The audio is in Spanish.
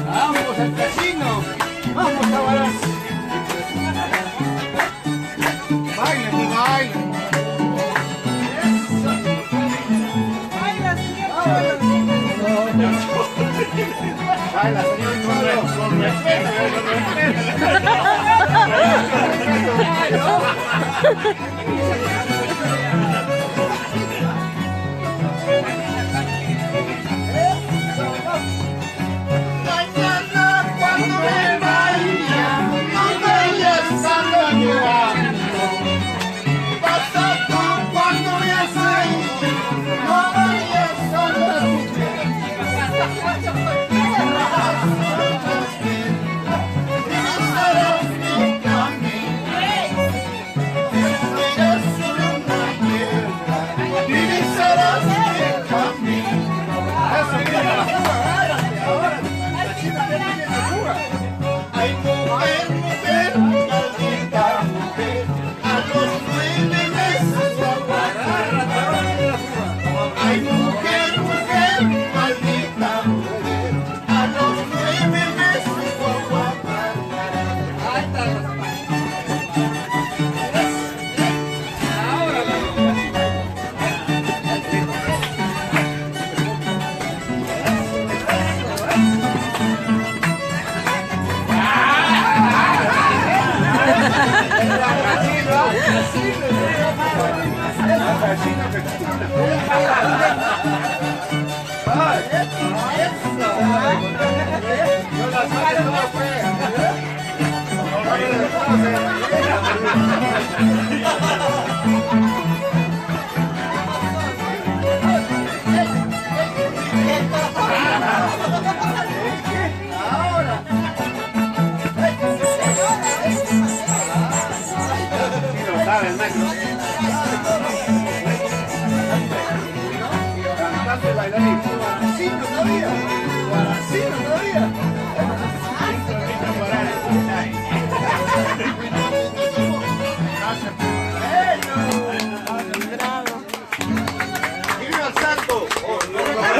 Vamos al casino. Vamos a bailar. Baila, mi baila. Baila, señor Cholo. Baila, señor Cholo. Con respeto, Mañana cuando me vaya, no vayas a llorando. Pasa tú cuando me has ido, no vayas a llorando. Divisarás mi camino, destruirás una guerra. Divisarás mi camino. Eso, mira la fuga, agárrate, ahora. Ay, mujer, mujer, maldita mujer, a los 9 meses de aguantar. Ay, mujer, mujer, maldita mujer, a los 9 meses de aguantar. Bailarín, guaracino todavía, guaracino todavía. Gracias.